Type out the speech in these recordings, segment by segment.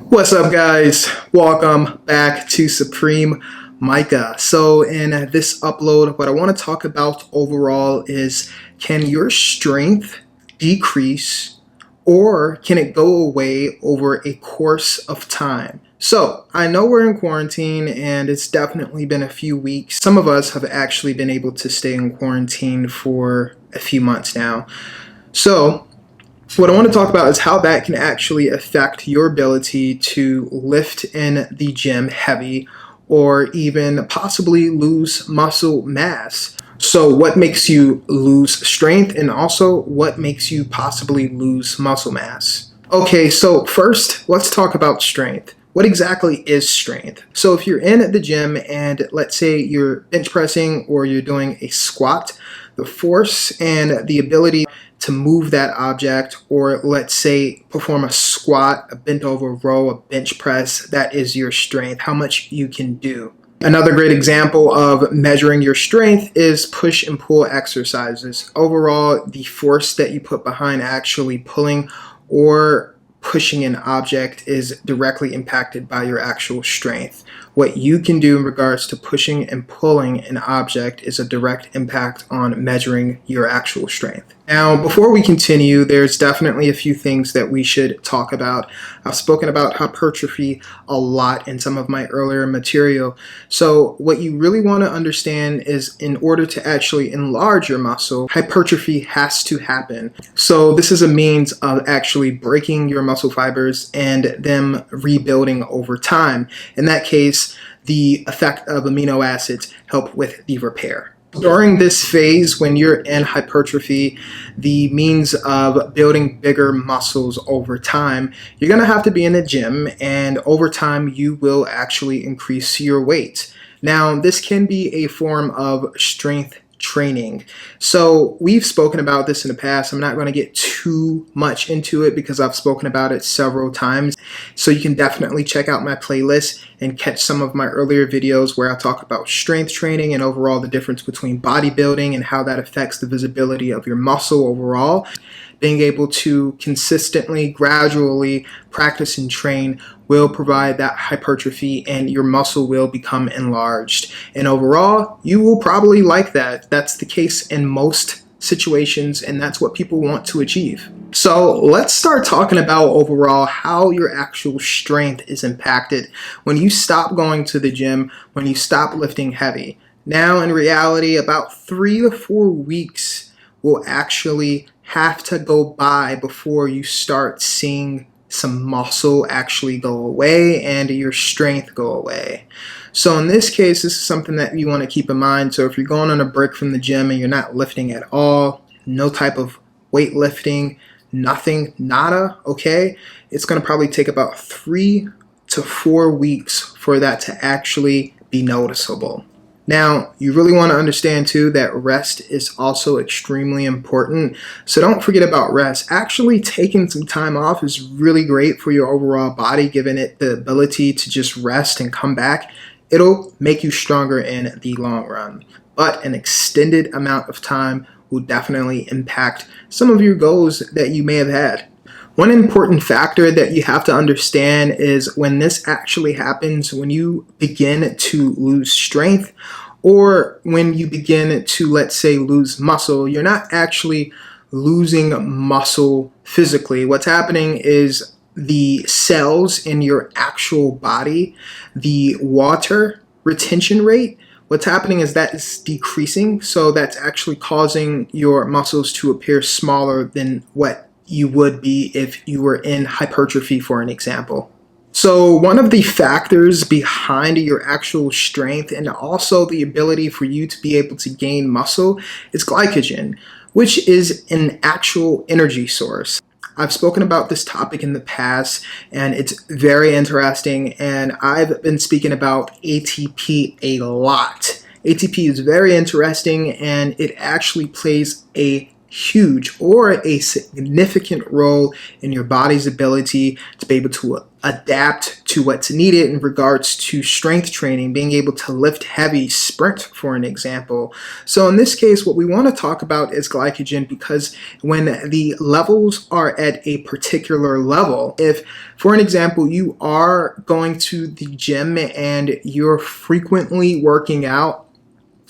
What's up, guys? Welcome back to Supreme Micah. So in this upload, what I want to talk about overall is, can your strength decrease or can it go away over a course of time? So I know we're in quarantine and it's definitely been a few weeks. Some of us have actually been able to stay in quarantine for a few months now. So what I want to talk about is how that can actually affect your ability to lift in the gym heavy or even possibly lose muscle mass. So what makes you lose strength and also what makes you possibly lose muscle mass? Okay, so first let's talk about strength. What exactly is strength? So if you're in the gym and let's say you're bench pressing or you're doing a squat, the force and the ability to move that object, or let's say perform a squat, a bent over row, a bench press, that is your strength, how much you can do. Another great example of measuring your strength is push and pull exercises. Overall, the force that you put behind actually pulling or pushing an object is directly impacted by your actual strength. What you can do in regards to pushing and pulling an object is a direct impact on measuring your actual strength. Now, before we continue, there's definitely a few things that we should talk about. I've spoken about hypertrophy a lot in some of my earlier material. So what you really want to understand is, in order to actually enlarge your muscle, hypertrophy has to happen. So this is a means of actually breaking your muscle fibers and them rebuilding over time. In that case, the effect of amino acids help with the repair. During this phase, when you're in hypertrophy, the means of building bigger muscles over time, you're going to have to be in the gym, and over time you will actually increase your weight. Now, this can be a form of strength training. So we've spoken about this in the past. I'm not going to get too much into it because I've spoken about it several times. So you can definitely check out my playlist and catch some of my earlier videos where I talk about strength training and overall the difference between bodybuilding and how that affects the visibility of your muscle overall. Being able to consistently, gradually practice and train will provide that hypertrophy and your muscle will become enlarged. And overall, you will probably like that. That's the case in most situations, and that's what people want to achieve. So let's start talking about overall how your actual strength is impacted when you stop going to the gym, when you stop lifting heavy. Now, in reality, about 3 to 4 weeks will actually have to go by before you start seeing some muscle actually go away and your strength go away. So in this case, this is something that you want to keep in mind. So if you're going on a break from the gym and you're not lifting at all, no type of weightlifting, nothing, nada, okay, it's going to probably take about 3 to 4 weeks for that to actually be noticeable. Now, you really want to understand too that rest is also extremely important. So don't forget about rest. Actually taking some time off is really great for your overall body, giving it the ability to just rest and come back. It'll make you stronger in the long run. But an extended amount of time will definitely impact some of your goals that you may have had. One important factor that you have to understand is when this actually happens, when you begin to lose strength or when you begin to, let's say, lose muscle, you're not actually losing muscle physically. What's happening is the cells in your actual body, the water retention rate, what's happening is that is decreasing. So that's actually causing your muscles to appear smaller than what you would be if you were in hypertrophy, for an example. So one of the factors behind your actual strength and also the ability for you to be able to gain muscle is glycogen, which is an actual energy source. I've spoken about this topic in the past and it's very interesting, and I've been speaking about ATP a lot. ATP is very interesting and it actually plays a huge or a significant role in your body's ability to be able to adapt to what's needed in regards to strength training, being able to lift heavy, sprint, for an example. So in this case, what we want to talk about is glycogen, because when the levels are at a particular level, if, for an example, you are going to the gym and you're frequently working out,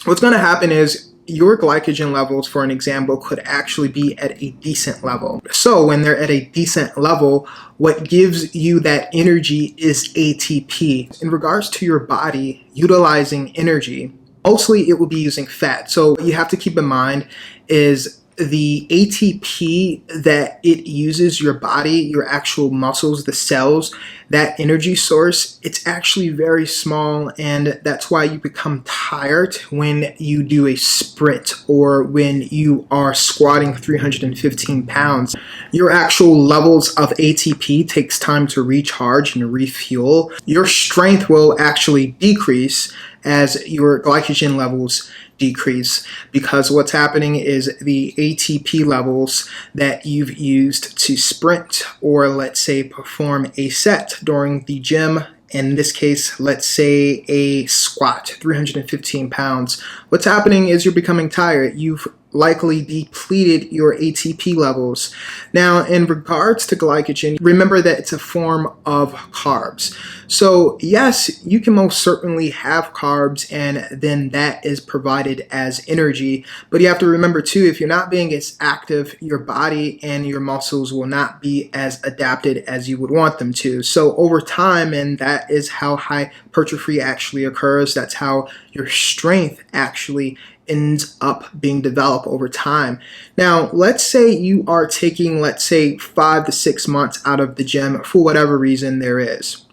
what's going to happen is your glycogen levels, for an example, could actually be at a decent level. So when they're at a decent level, what gives you that energy is ATP. In regards to your body utilizing energy, mostly it will be using fat. So what you have to keep in mind is the ATP that it uses, your body, your actual muscles, the cells, that energy source, it's actually very small, and that's why you become tired when you do a sprint or when you are squatting 315 pounds. Your actual levels of ATP takes time to recharge and refuel. Your strength will actually decrease as your glycogen levels decrease, because what's happening is the ATP levels that you've used to sprint or, let's say, perform a set during the gym, in this case, let's say a squat, 315 pounds, what's happening is you're becoming tired. You've likely depleted your ATP levels. Now, in regards to glycogen, remember that it's a form of carbs. So yes, you can most certainly have carbs, and then that is provided as energy. But you have to remember too, if you're not being as active, your body and your muscles will not be as adapted as you would want them to. So over time, and that is how hypertrophy actually occurs, that's how your strength actually ends up being developed over time. Now, let's say you are taking, let's say, 5 to 6 months out of the gym for whatever reason there is.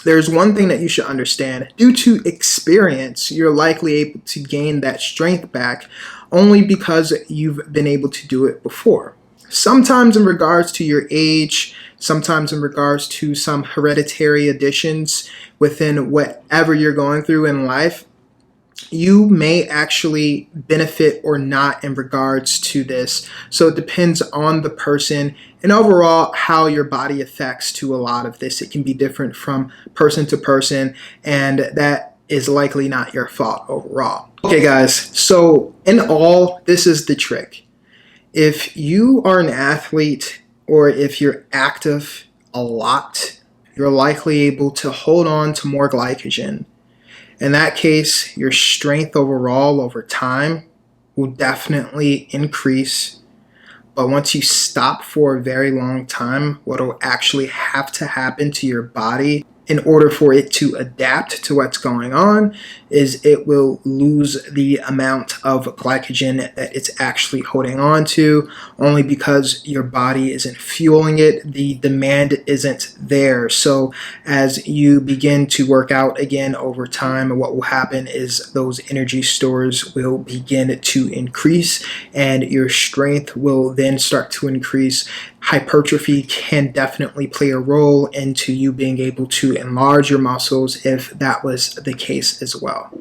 There's one thing that you should understand. Due to experience, you're likely able to gain that strength back only because you've been able to do it before. Sometimes in regards to your age, sometimes in regards to some hereditary additions within whatever you're going through in life, you may actually benefit or not in regards to this. So it depends on the person and overall how your body affects to a lot of this. It can be different from person to person, and that is likely not your fault overall. Okay guys, so in all, this is the trick. If you are an athlete or if you're active a lot, you're likely able to hold on to more glycogen. In that case, your strength overall over time will definitely increase. But once you stop for a very long time, what will actually have to happen to your body in order for it to adapt to what's going on is it will lose the amount of glycogen that it's actually holding on to, only because your body isn't fueling it. The demand isn't there. So as you begin to work out again over time, what will happen is those energy stores will begin to increase and your strength will then start to increase. Hypertrophy can definitely play a role into you being able to enlarge your muscles if that was the case as well.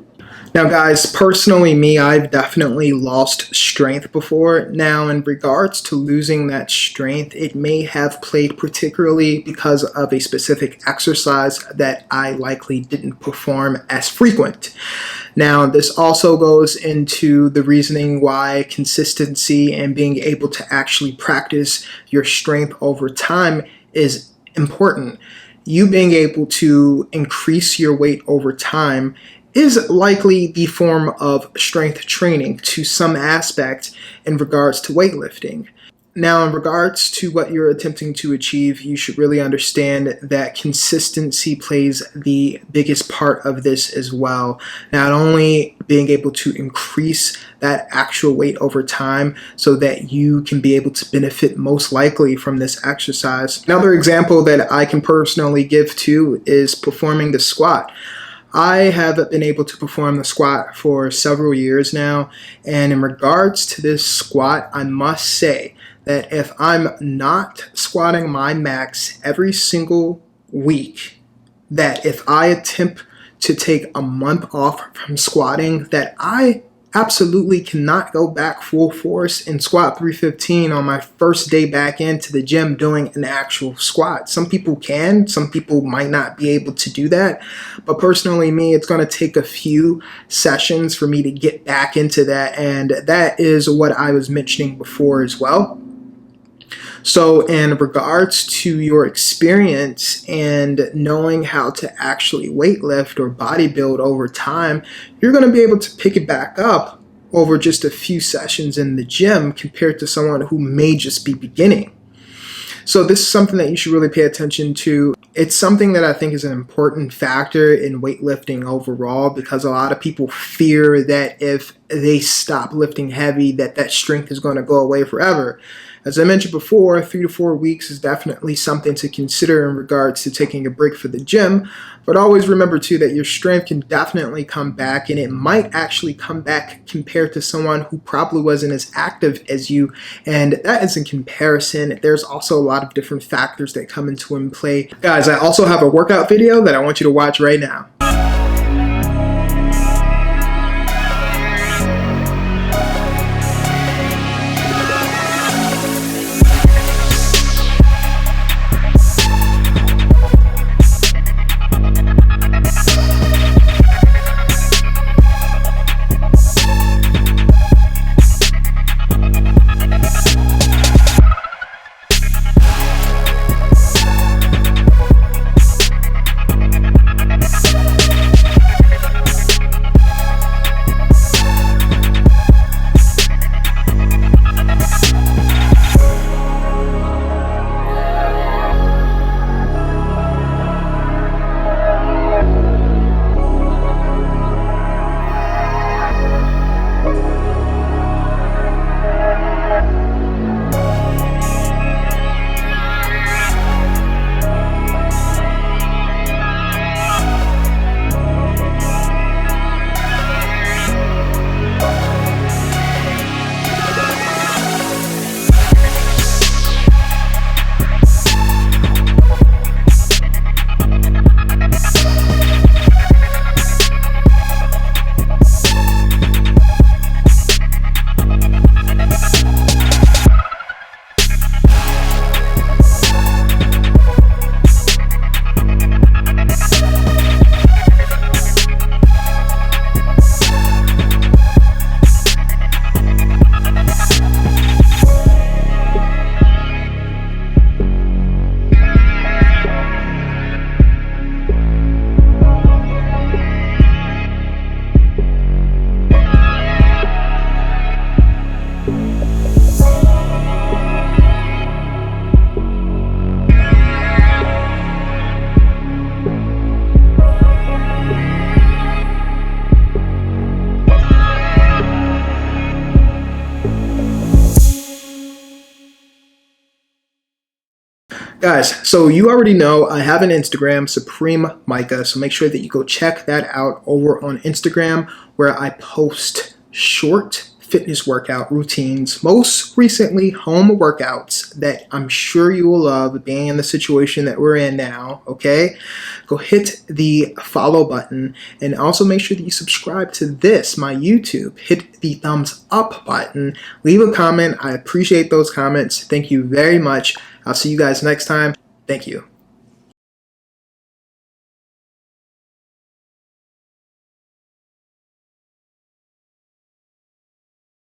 Now guys, personally me, I've definitely lost strength before. Now in regards to losing that strength, it may have played particularly because of a specific exercise that I likely didn't perform as frequent. Now this also goes into the reasoning why consistency and being able to actually practice your strength over time is important. You being able to increase your weight over time is likely the form of strength training to some aspect in regards to weightlifting. Now, in regards to what you're attempting to achieve, you should really understand that consistency plays the biggest part of this as well. Not only being able to increase that actual weight over time so that you can be able to benefit most likely from this exercise. Another example that I can personally give to is performing the squat. I have been able to perform the squat for several years now, and in regards to this squat, I must say that if I'm not squatting my max every single week, that if I attempt to take a month off from squatting, that I absolutely cannot go back full force and squat 315 on my first day back into the gym doing an actual squat. Some people can, some people might not be able to do that, but personally me, it's going to take a few sessions for me to get back into that, and that is what I was mentioning before as well. So in regards to your experience and knowing how to actually weightlift or bodybuild over time, you're going to be able to pick it back up over just a few sessions in the gym compared to someone who may just be beginning. So this is something that you should really pay attention to. It's something that I think is an important factor in weightlifting overall, because a lot of people fear that if they stop lifting heavy, that strength is going to go away forever. As I mentioned before, 3 to 4 weeks is definitely something to consider in regards to taking a break for the gym. But always remember too that your strength can definitely come back, and it might actually come back compared to someone who probably wasn't as active as you. And that is in comparison. There's also a lot of different factors that come into play. Guys, I also have a workout video that I want you to watch right now. Guys, so you already know I have an Instagram, Supreme Micah, so make sure that you go check that out over on Instagram, where I post short fitness workout routines, most recently home workouts that I'm sure you will love, being in the situation that we're in now, okay? Go hit the follow button, and also make sure that you subscribe to this, my YouTube. Hit the thumbs up button, leave a comment. I appreciate those comments. Thank you very much. I'll see you guys next time. Thank you.